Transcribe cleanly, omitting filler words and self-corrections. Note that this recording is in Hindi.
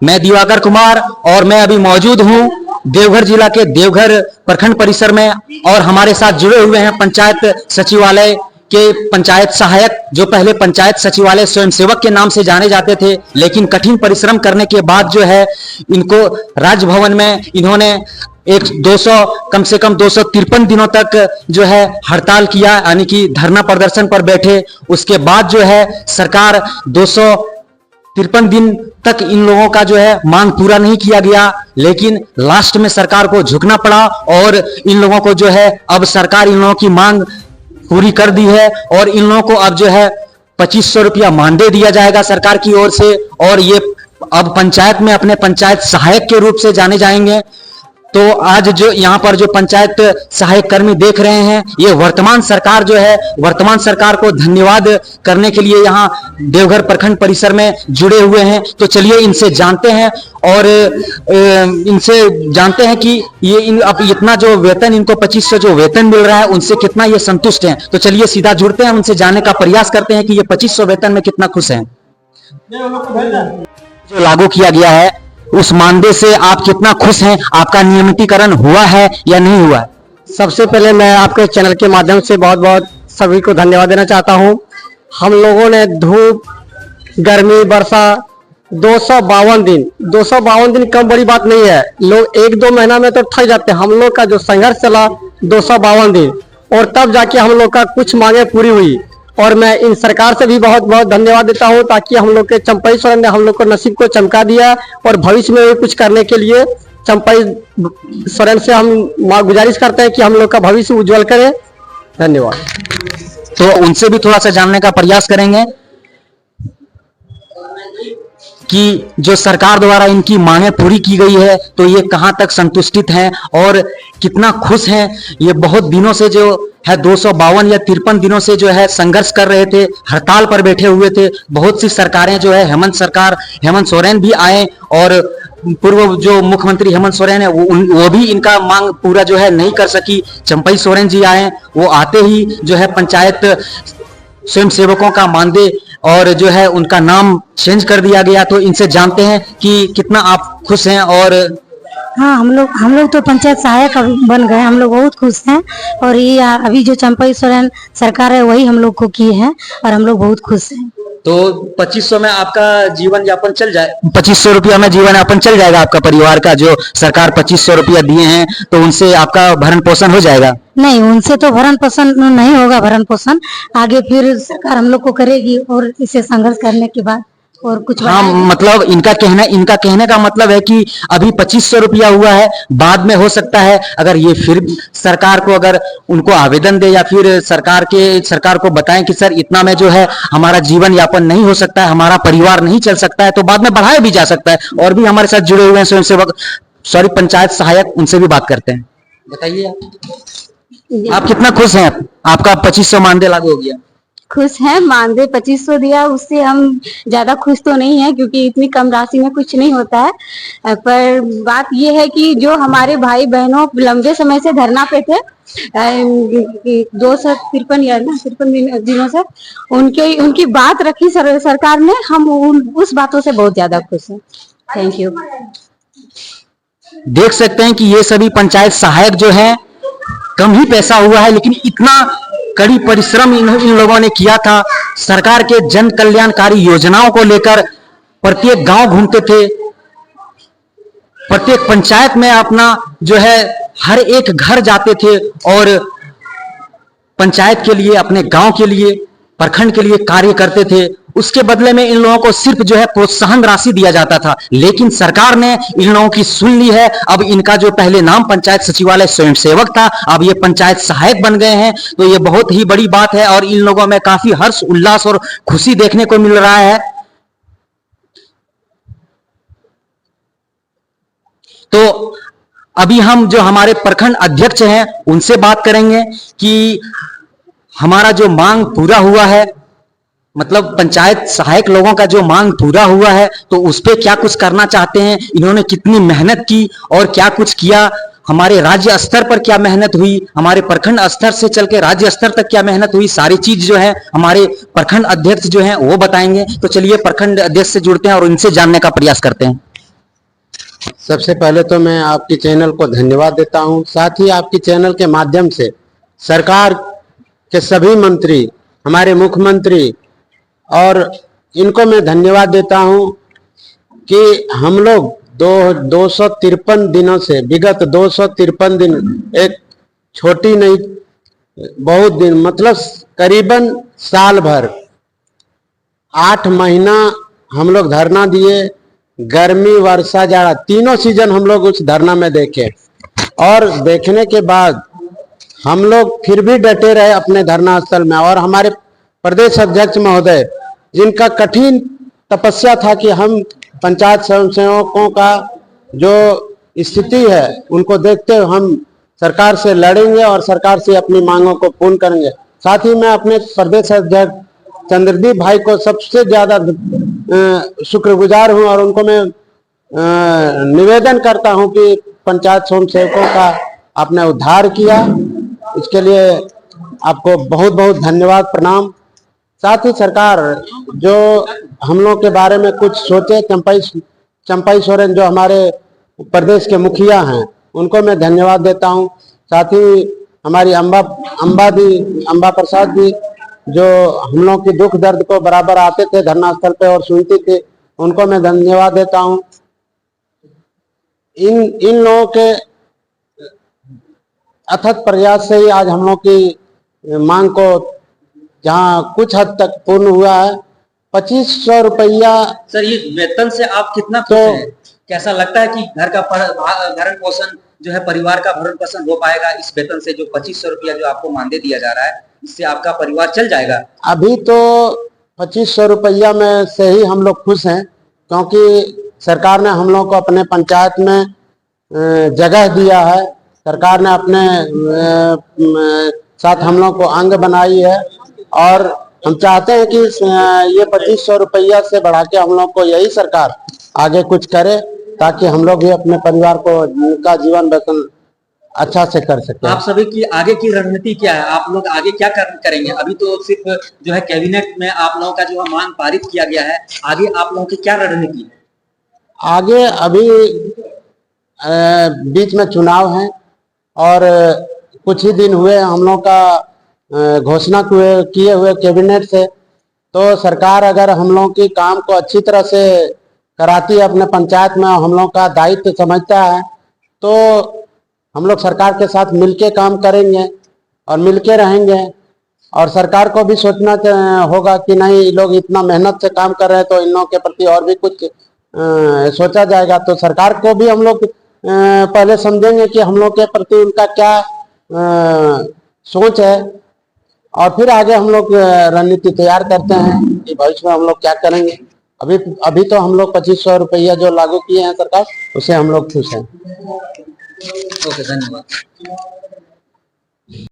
मैं दिवाकर कुमार और मैं अभी मौजूद हूं देवघर जिला के देवघर प्रखंड परिसर में और हमारे साथ जुड़े हुए हैं पंचायत सचिवालय के पंचायत सहायक, जो पहले पंचायत सचिवालय स्वयंसेवक के नाम से जाने जाते थे, लेकिन कठिन परिश्रम करने के बाद जो है इनको राजभवन में इन्होंने एक 200 कम से कम 253 दिनों तक जो है हड़ताल किया, यानी कि धरना प्रदर्शन पर बैठे। उसके बाद जो है सरकार 253 दिन तक इन लोगों का जो है मांग पूरा नहीं किया गया, लेकिन लास्ट में सरकार को झुकना पड़ा और इन लोगों को जो है अब सरकार इन लोगों की मांग पूरी कर दी है और इन लोगों को अब जो है 2500 रुपया मानदेय दिया जाएगा सरकार की ओर से और ये अब पंचायत में अपने पंचायत सहायक के रूप से जाने जाएंगे। तो आज जो यहाँ पर जो पंचायत सहायक कर्मी देख रहे हैं, ये वर्तमान सरकार जो है, वर्तमान सरकार को धन्यवाद करने के लिए यहाँ देवघर प्रखंड परिसर में जुड़े हुए हैं। तो चलिए इनसे जानते हैं और इनसे जानते हैं कि ये अब इतना जो वेतन इनको 2500 जो वेतन मिल रहा है उनसे कितना ये संतुष्ट हैं। तो चलिए सीधा जुड़ते हैं, उनसे जानने का प्रयास करते हैं कि ये 2500 वेतन में कितना खुश हैं। जो लागू किया गया है उस मानदेय से आप कितना खुश हैं? आपका नियमितीकरण हुआ है या नहीं हुआ है? सबसे पहले मैं आपके चैनल के माध्यम से बहुत बहुत सभी को धन्यवाद देना चाहता हूं। हम लोगों ने धूप, गर्मी, वर्षा 252 दिन कम बड़ी बात नहीं है। लोग 1-2 महीना में तो थक जाते हैं। हम लोग का जो संघर्ष चला 252 दिन और तब जाके हम लोग का कुछ मांगे पूरी हुई और मैं इन सरकार से भी बहुत बहुत धन्यवाद देता हूं, ताकि हम लोग के चंपई सोरेन ने हम लोग को नसीब को चमका दिया और भविष्य में भी कुछ करने के लिए चंपई सोरेन से हम गुजारिश करते हैं कि हम लोग का भविष्य उज्जवल करें। धन्यवाद। तो उनसे भी थोड़ा सा जानने का प्रयास करेंगे कि जो सरकार द्वारा इनकी मांगें पूरी की गई है तो ये कहां तक संतुष्टित हैं और कितना खुश हैं। ये बहुत दिनों से जो है 252 या 53 दिनों से जो है संघर्ष कर रहे थे, हड़ताल पर बैठे हुए थे। बहुत सी सरकारें जो है हेमंत सोरेन भी आए और पूर्व जो मुख्यमंत्री हेमंत सोरेन है वो भी इनका मांग पूरा जो है नहीं कर सकी। चंपई सोरेन जी आए, वो आते ही जो है पंचायत स्वयं सेवकों का मानदेय और जो है उनका नाम चेंज कर दिया गया। तो इनसे जानते हैं कि कितना आप खुश हैं। और हाँ, हम लोग तो पंचायत सहायक बन गए, हम लोग बहुत खुश हैं और ये अभी जो चंपई सोरेन सरकार है वही हम लोग को की है और हम लोग बहुत खुश हैं। तो 2500 में आपका जीवन यापन चल जाए, 2500 रुपया में जीवन यापन चल जाएगा आपका परिवार का? जो सरकार 2500 रुपया दिए हैं तो उनसे आपका भरण पोषण हो जाएगा? नहीं, उनसे तो भरण पोषण नहीं होगा। भरण पोषण आगे फिर सरकार हम लोग को करेगी और इसे संघर्ष करने के बाद और कुछ। हाँ, मतलब इनका कहने का मतलब है कि अभी 2500 रुपया हुआ है, बाद में हो सकता है अगर ये फिर सरकार को अगर उनको आवेदन दे या फिर सरकार को बताएं कि सर इतना में जो है हमारा जीवन यापन नहीं हो सकता है, हमारा परिवार नहीं चल सकता है, तो बाद में बढ़ाया भी जा सकता है। और भी हमारे साथ जुड़े हुए हैं स्वयंसेवक, पंचायत सहायक, उनसे भी बात करते हैं। बताइए आप कितना खुश हैं? आपका 2500 मानदेय लागू हो गया। खुश है, मानदेय 2500 दिया, उससे हम ज्यादा खुश तो नहीं है क्योंकि इतनी कम राशि में कुछ नहीं होता है। पर बात यह है कि जो हमारे भाई बहनों लंबे समय से धरना पे थे 253 दिनों से, उनकी बात रखी सरकार ने, हम उस बातों से बहुत ज्यादा खुश हैं। Thank you. देख सकते हैं कि ये सभी पंचायत सहायक जो है कम ही पैसा हुआ है, लेकिन इतना कड़ी परिश्रम इन लोगों ने किया था। सरकार के जन कल्याणकारी योजनाओं को लेकर प्रत्येक गांव घूमते थे, प्रत्येक पंचायत में अपना जो है हर एक घर जाते थे और पंचायत के लिए, अपने गांव के लिए, प्रखंड के लिए कार्य करते थे। उसके बदले में इन लोगों को सिर्फ जो है प्रोत्साहन राशि दिया जाता था, लेकिन सरकार ने इन लोगों की सुन ली है। अब इनका जो पहले नाम पंचायत सचिवालय स्वयंसेवक था, अब ये पंचायत सहायक बन गए हैं। तो ये बहुत ही बड़ी बात है और इन लोगों में काफी हर्ष, उल्लास और खुशी देखने को मिल रहा है। तो अभी हम जो हमारे प्रखंड अध्यक्ष हैं उनसे बात करेंगे कि हमारा जो मांग पूरा हुआ है, मतलब पंचायत सहायक लोगों का जो मांग पूरा हुआ है, तो उस पे क्या कुछ करना चाहते हैं, इन्होंने कितनी मेहनत की और क्या कुछ किया, हमारे राज्य स्तर पर क्या मेहनत हुई, हमारे प्रखंड स्तर से चल के राज्य स्तर तक क्या मेहनत हुई, सारी चीज जो है हमारे प्रखंड अध्यक्ष जो है वो बताएंगे। तो चलिए प्रखंड अध्यक्ष से जुड़ते हैं और इनसे जानने का प्रयास करते हैं। सबसे पहले तो मैं आपकी चैनल को धन्यवाद देता हूं, साथ ही आपकी चैनल के माध्यम से सरकार के सभी मंत्री, हमारे मुख्यमंत्री और इनको मैं धन्यवाद देता हूं कि हम लोग 253 दिनों से, विगत 253 दिन, एक छोटी नहीं बहुत दिन, मतलब करीबन साल भर 8 महीना हम लोग धरना दिए। गर्मी, वर्षा, जाड़ा तीनों सीजन हम लोग उस धरना में देखे और देखने के बाद हम लोग फिर भी डटे रहे अपने धरना स्थल में। और हमारे प्रदेश अध्यक्ष महोदय, जिनका कठिन तपस्या था कि हम पंचायत स्वयंसेवकों का जो स्थिति है उनको देखते हुए हम सरकार से लड़ेंगे और सरकार से अपनी मांगों को पूर्ण करेंगे। साथ ही मैं अपने प्रदेश अध्यक्ष चंद्रदीप भाई को सबसे ज्यादा शुक्रगुजार हूं और उनको मैं निवेदन करता हूं कि पंचायत स्वयंसेवकों का आपने उद्धार किया, इसके लिए आपको बहुत बहुत धन्यवाद, प्रणाम। साथ ही सरकार जो हम लोग के बारे में कुछ सोचे, चंपाई सोरेन जो हमारे प्रदेश के मुखिया हैं उनको मैं धन्यवाद देता हूं। साथ ही हमारी अंबा प्रसाद जी जो हम लोग की दुख दर्द को बराबर आते थे धरना स्थल पे और सुनती थी, उनको मैं धन्यवाद देता हूं। इन लोगों के अथक प्रयास से ही आज हम लोग की मांग को जहां कुछ हद तक पूर्ण हुआ है। 2500 रुपया। सर, ये वेतन से आप कितना खुश हैं? कैसा लगता है कि घर का भरण पोषण जो है, परिवार का भरण पोषण हो पाएगा इस वेतन से? जो 2500 रुपया जो आपको मानदेय दिया जा रहा है, इससे आपका परिवार चल जाएगा? अभी तो 2500 रुपया में से ही हम लोग खुश हैं, क्योंकि सरकार ने हम लोग को अपने पंचायत में जगह दिया है। सरकार ने अपने साथ हम लोग को अंग बनाई है और हम चाहते हैं कि ये 2500 रुपया से बढ़ा के हम लोग को यही सरकार आगे कुछ करे, ताकि हम लोग भी अपने परिवार को का जीवन व्यतीत अच्छा से कर सके। आप सभी की आगे की रणनीति क्या है? आप लोग आगे क्या करेंगे? अभी तो सिर्फ जो है कैबिनेट में आप लोगों का जो है मांग पारित किया गया है, आगे आप लोगों की क्या रणनीति है? आगे अभी बीच में चुनाव है और कुछ ही दिन हुए हम लोग का घोषणा किए हुए कैबिनेट से, तो सरकार अगर हम लोग के काम को अच्छी तरह से कराती है, अपने पंचायत में हम लोग का दायित्व समझता है, तो हम लोग सरकार के साथ मिलके काम करेंगे और मिलके रहेंगे। और सरकार को भी सोचना होगा कि नहीं, लोग इतना मेहनत से काम कर रहे हैं तो इन लोगों के प्रति और भी कुछ सोचा जाएगा। तो सरकार को भी हम लोग पहले समझेंगे कि हम लोग के प्रति उनका क्या सोच है और फिर आगे हम लोग रणनीति तैयार करते हैं कि भविष्य में हम लोग क्या करेंगे। अभी तो हम लोग 2500 रुपया जो लागू किए हैं सरकार, उसे हम लोग खुश हैं। ओके, धन्यवाद।